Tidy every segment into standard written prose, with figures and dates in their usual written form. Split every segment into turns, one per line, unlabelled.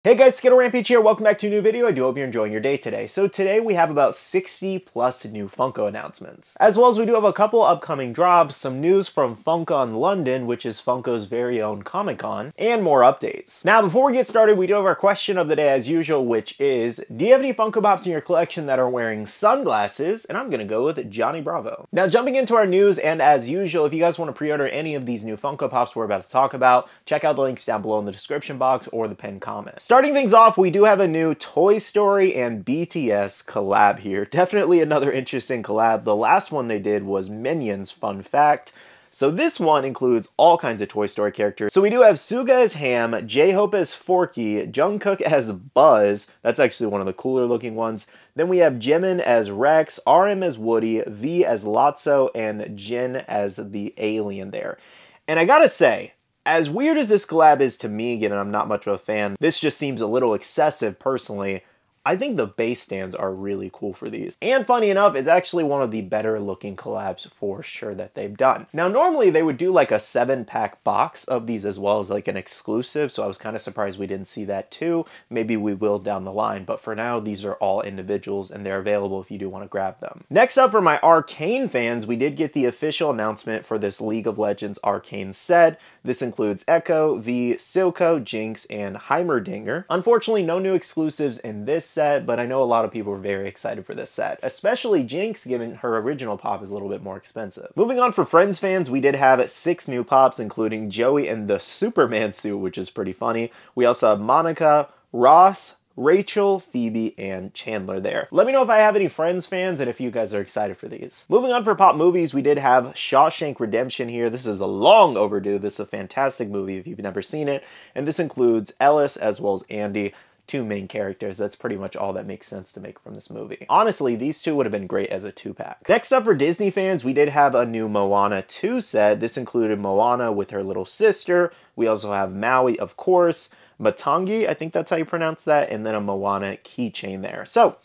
Hey guys, SkittleRampage here. Welcome back to a new video. I do hope you're enjoying your day today. So today we have about 60 plus new Funko announcements. As well as we do have a couple upcoming drops, some news from Funkon London, which is Funko's very own Comic-Con, and more updates. Now before we get started, we do have our question of the day as usual, which is, do you have any Funko Pops in your collection that are wearing sunglasses? And I'm gonna go with Johnny Bravo. Now jumping into our news, and as usual, if you guys want to pre-order any of these new Funko Pops we're about to talk about, check out the links down below in the description box or the pinned comment. Starting things off, we do have a new Toy Story and BTS collab here. Definitely another interesting collab. The last one they did was Minions, fun fact. So this one includes all kinds of Toy Story characters. So we do have Suga as Ham, J-Hope as Forky, Jungkook as Buzz. That's actually one of the cooler looking ones. Then we have Jimin as Rex, RM as Woody, V as Lotso, and Jin as the alien there. And I gotta say, as weird as this collab is to me, given I'm not much of a fan, this just seems a little excessive personally. I think the base stands are really cool for these. And funny enough, it's actually one of the better looking collabs for sure that they've done. Now normally they would do like a 7-pack box of these as well as like an exclusive, so I was kind of surprised we didn't see that too. Maybe we will down the line, but for now these are all individuals and they're available if you do want to grab them. Next up for my Arcane fans, we did get the official announcement for this League of Legends Arcane set. This includes Echo, V, Silco, Jinx, and Heimerdinger. Unfortunately, no new exclusives in this set, but I know a lot of people are very excited for this set, especially Jinx, given her original pop is a little bit more expensive. Moving on for Friends fans, we did have 6 new pops, including Joey in the Superman suit, which is pretty funny. We also have Monica, Ross, Rachel, Phoebe, and Chandler there. Let me know if I have any Friends fans and if you guys are excited for these. Moving on for pop movies, we did have Shawshank Redemption here. This is a long overdue. This is a fantastic movie if you've never seen it. And this includes Ellis as well as Andy, 2 main characters. That's pretty much all that makes sense to make from this movie. Honestly, these 2 would have been great as a 2-pack. Next up for Disney fans, we did have a new Moana 2 set. This included Moana with her little sister. We also have Maui, of course, Matangi, I think that's how you pronounce that, and then a Moana keychain there. So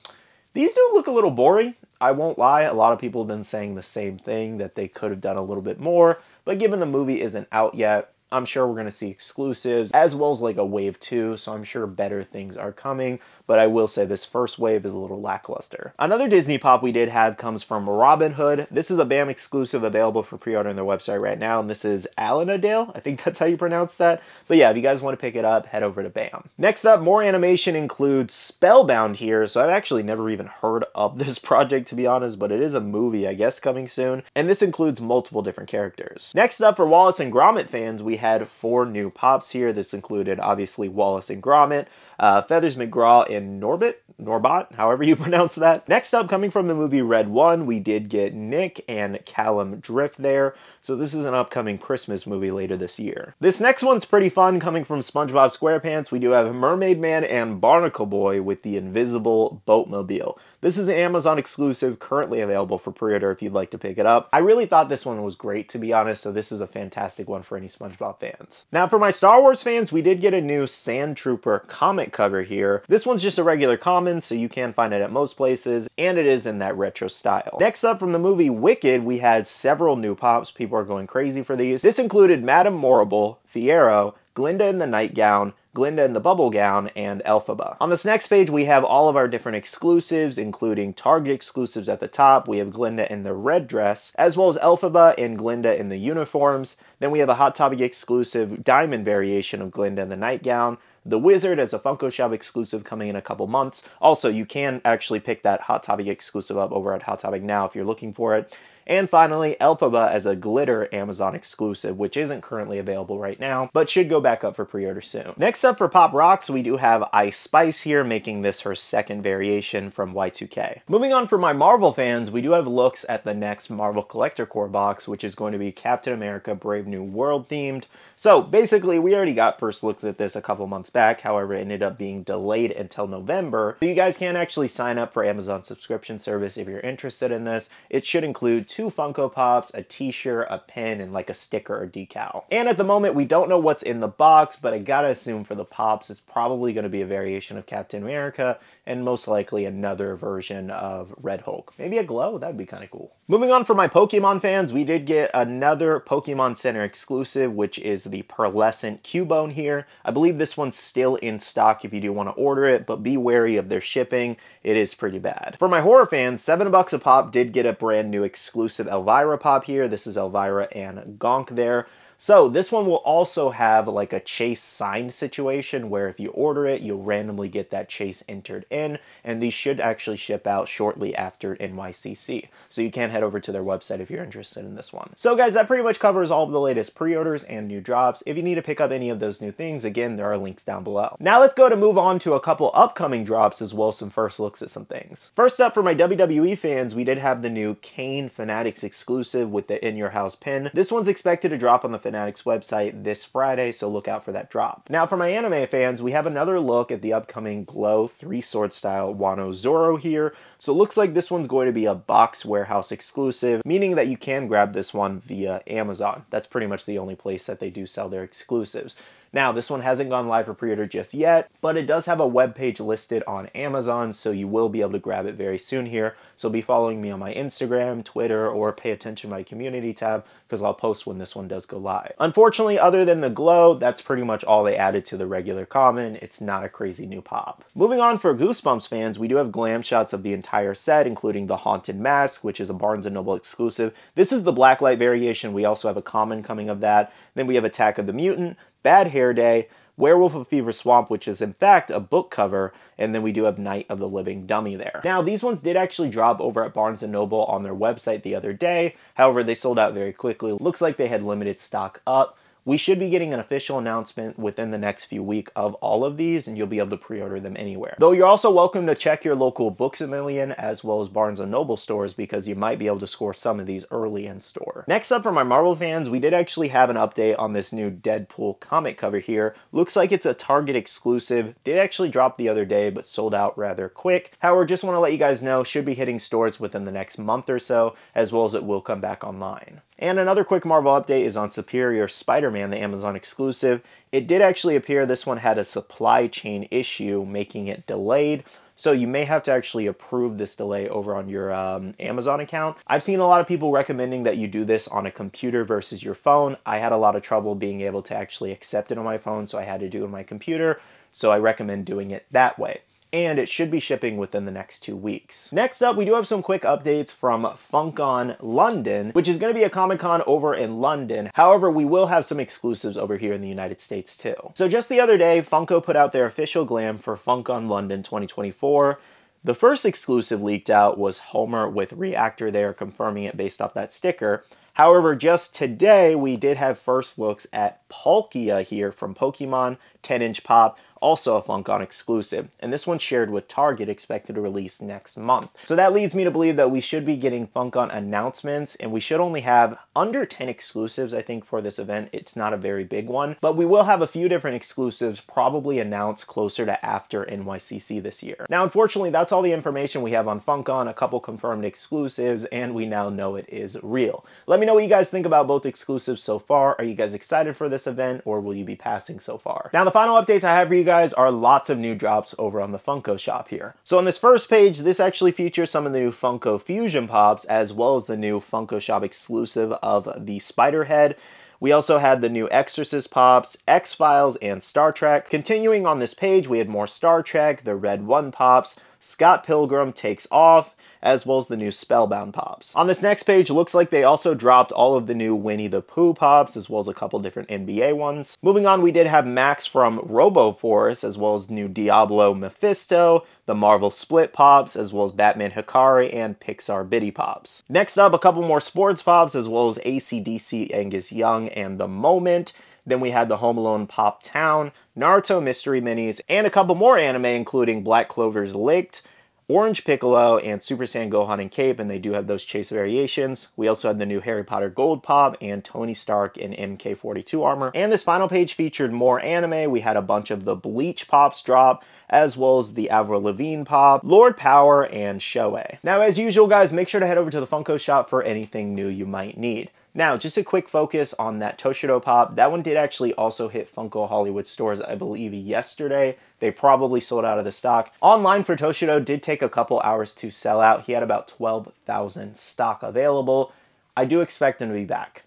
these do look a little boring. I won't lie, a lot of people have been saying the same thing, that they could have done a little bit more, but given the movie isn't out yet, I'm sure we're going to see exclusives as well as like a wave 2, so I'm sure better things are coming, but I will say this first wave is a little lackluster. Another Disney pop we did have comes from Robin Hood. This is a BAM exclusive available for pre-order on their website right now, and this is Alanadale. I think that's how you pronounce that. But yeah, if you guys want to pick it up, head over to BAM. Next up, more animation includes Spellbound here. So I've actually never even heard of this project, to be honest, but it is a movie, I guess, coming soon. And this includes multiple different characters. Next up, for Wallace and Gromit fans, we had 4 new pops here. This included, obviously, Wallace and Gromit, Feathers McGraw, and Norbot, however you pronounce that. Next up, coming from the movie Red 1, we did get Nick and Callum Drift there. So this is an upcoming Christmas movie later this year. This next one's pretty fun, coming from SpongeBob SquarePants. We do have Mermaid Man and Barnacle Boy with the invisible boatmobile. This is an Amazon exclusive, currently available for pre-order if you'd like to pick it up. I really thought this one was great, to be honest, so this is a fantastic one for any SpongeBob fans. Now for my Star Wars fans, we did get a new Sand Trooper comic cover here. This one's just a regular common, so you can find it at most places, and it is in that retro style. Next up, from the movie Wicked, we had several new pops. People are going crazy for these. This included Madame Morrible, Fiero, Glinda in the nightgown, Glinda in the bubble gown, and Elphaba. On this next page, we have all of our different exclusives, including Target exclusives at the top. We have Glinda in the red dress, as well as Elphaba and Glinda in the uniforms. Then we have a Hot Topic exclusive diamond variation of Glinda in the nightgown. The Wizard as a Funko Shop exclusive coming in a couple months. Also, you can actually pick that Hot Topic exclusive up over at Hot Topic now if you're looking for it. And finally, Elphaba as a glitter Amazon exclusive, which isn't currently available right now, but should go back up for pre-order soon. Next up for Pop Rocks, we do have Ice Spice here, making this her 2nd variation from Y2K. Moving on for my Marvel fans, we do have looks at the next Marvel Collector Core box, which is going to be Captain America Brave New World themed. So basically, we already got first looks at this a couple months back, however, it ended up being delayed until November. So you guys can actually sign up for Amazon subscription service if you're interested in this. It should include 2 Funko Pops, a t-shirt, a pin, and like a sticker or decal. And at the moment, we don't know what's in the box, but I gotta assume for the Pops, it's probably gonna be a variation of Captain America, and most likely another version of Red Hulk. Maybe a glow, that'd be kind of cool. Moving on for my Pokemon fans, we did get another Pokemon Center exclusive, which is the Pearlescent Cubone here. I believe this one's still in stock if you do want to order it, but be wary of their shipping. It is pretty bad. For my horror fans, $7 a pop did get a brand new exclusive Elvira pop here. This is Elvira and Gonk there. So this one will also have like a chase signed situation where if you order it, you'll randomly get that chase entered in, and these should actually ship out shortly after NYCC. So you can head over to their website if you're interested in this one. So guys, that pretty much covers all of the latest pre-orders and new drops. If you need to pick up any of those new things, again, there are links down below. Now let's go to move on to a couple upcoming drops as well as some first looks at some things. First up, for my WWE fans, we did have the new Kane Fanatics exclusive with the In Your House pin. This one's expected to drop on the Fanatics website this Friday, so look out for that drop. Now for my anime fans, we have another look at the upcoming Glow 3-sword style Wano Zoro here. So it looks like this one's going to be a box warehouse exclusive, meaning that you can grab this one via Amazon. That's pretty much the only place that they do sell their exclusives. Now, this one hasn't gone live for pre-order just yet, but it does have a web page listed on Amazon, so you will be able to grab it very soon here. So be following me on my Instagram, Twitter, or pay attention to my community tab, because I'll post when this one does go live. Unfortunately, other than the glow, that's pretty much all they added to the regular common. It's not a crazy new pop. Moving on, for Goosebumps fans, we do have glam shots of the entire set, including the Haunted Mask, which is a Barnes & Noble exclusive. This is the blacklight variation. We also have a common coming of that. Then we have Attack of the Mutant, Bad Hair Day, Werewolf of Fever Swamp, which is in fact a book cover, and then we do have Night of the Living Dummy there. Now, these ones did actually drop over at Barnes & Noble on their website the other day. However, they sold out very quickly. Looks like they had limited stock up. We should be getting an official announcement within the next few weeks of all of these, and you'll be able to pre-order them anywhere. Though you're also welcome to check your local Books A Million as well as Barnes & Noble stores, because you might be able to score some of these early in store. Next up, for my Marvel fans, we did actually have an update on this new Deadpool comic cover here. Looks like it's a Target exclusive. Did actually drop the other day, but sold out rather quick. However, just want to let you guys know, should be hitting stores within the next month or so, as well as it will come back online. And another quick Marvel update is on Superior Spider-Man, the Amazon exclusive. It did actually appear this one had a supply chain issue, making it delayed. So you may have to actually approve this delay over on your Amazon account. I've seen a lot of people recommending that you do this on a computer versus your phone. I had a lot of trouble being able to actually accept it on my phone, so I had to do it on my computer. So I recommend doing it that way. And it should be shipping within the next 2 weeks. Next up, we do have some quick updates from Funkon London, which is going to be a Comic-Con over in London. However, we will have some exclusives over here in the United States too. So just the other day, Funko put out their official glam for Funkon London 2024. The first exclusive leaked out was Homer with Reactor there, confirming it based off that sticker. However, just today, we did have first looks at Palkia here from Pokemon, 10-inch pop, also a Funkon exclusive, and this one's shared with Target, expected to release next month. So that leads me to believe that we should be getting Funkon announcements, and we should only have under 10 exclusives, I think, for this event. It's not a very big one, but we will have a few different exclusives probably announced closer to after NYCC this year. Now, unfortunately, that's all the information we have on Funkon, a couple confirmed exclusives, and we now know it is real. Let me know what you guys think about both exclusives so far. Are you guys excited for this event, or will you be passing so far? Now, the final updates I have for you guys are lots of new drops over on the Funko shop here. So on this first page, this actually features some of the new Funko Fusion Pops, as well as the new Funko shop exclusive of the Spider-Head. We also had the new Exorcist Pops, X-Files, and Star Trek. Continuing on this page, we had more Star Trek, the Red 1 Pops, Scott Pilgrim Takes Off, as well as the new Spellbound Pops. On this next page, looks like they also dropped all of the new Winnie the Pooh Pops, as well as a couple different NBA ones. Moving on, we did have Max from RoboForce, as well as new Diablo Mephisto, the Marvel Split Pops, as well as Batman Hikari and Pixar Biddy Pops. Next up, a couple more Sports Pops, as well as AC/DC Angus Young and The Moment. Then we had the Home Alone Pop Town, Naruto Mystery Minis, and a couple more anime, including Black Clover's Licked, Orange Piccolo and Super Saiyan Gohan and Cape, and they do have those chase variations. We also had the new Harry Potter Gold Pop and Tony Stark in MK42 armor. And this final page featured more anime. We had a bunch of the Bleach Pops drop, as well as the Avril Lavigne Pop, Lord Power, and Shoei. Now, as usual, guys, make sure to head over to the Funko shop for anything new you might need. Now, just a quick focus on that Toshido Pop. That one did actually also hit Funko Hollywood stores, I believe, yesterday. They probably sold out of the stock. Online for Toshido did take a couple hours to sell out. He had about 12,000 stock available. I do expect him to be back.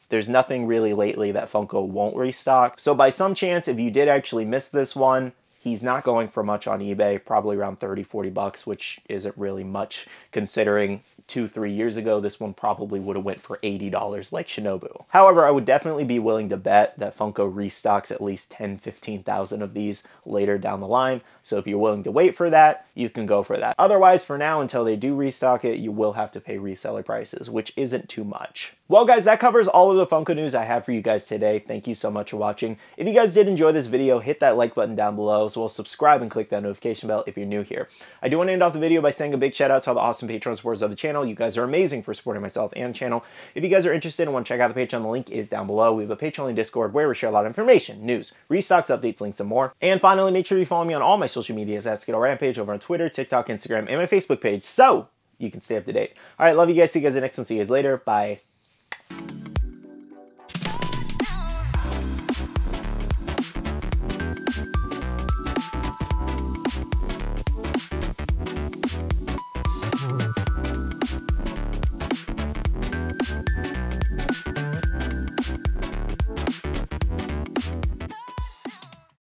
There's nothing really lately that Funko won't restock. So by some chance, if you did actually miss this one, he's not going for much on eBay, probably around 30, 40 bucks, which isn't really much considering 2-3 years ago, this one probably would have went for $80 like Shinobu. However, I would definitely be willing to bet that Funko restocks at least 10, 15,000 of these later down the line. So if you're willing to wait for that, you can go for that. Otherwise, for now, until they do restock it, you will have to pay reseller prices, which isn't too much. Well, guys, that covers all of the Funko news I have for you guys today. Thank you so much for watching. If you guys did enjoy this video, hit that like button down below, as well as subscribe and click that notification bell if you're new here. I do want to end off the video by saying a big shout out to all the awesome Patreon supporters of the channel. You guys are amazing for supporting myself and channel. If you guys are interested and want to check out the Patreon, the link is down below. We have a Patreon and Discord where we share a lot of information, news, restocks, updates, links, and more. And finally, make sure you follow me on all my social medias at SkittleRampage over on Twitter, TikTok, Instagram, and my Facebook page, so you can stay up to date. All right, love you guys. See you guys in the next one. See you guys later. Bye.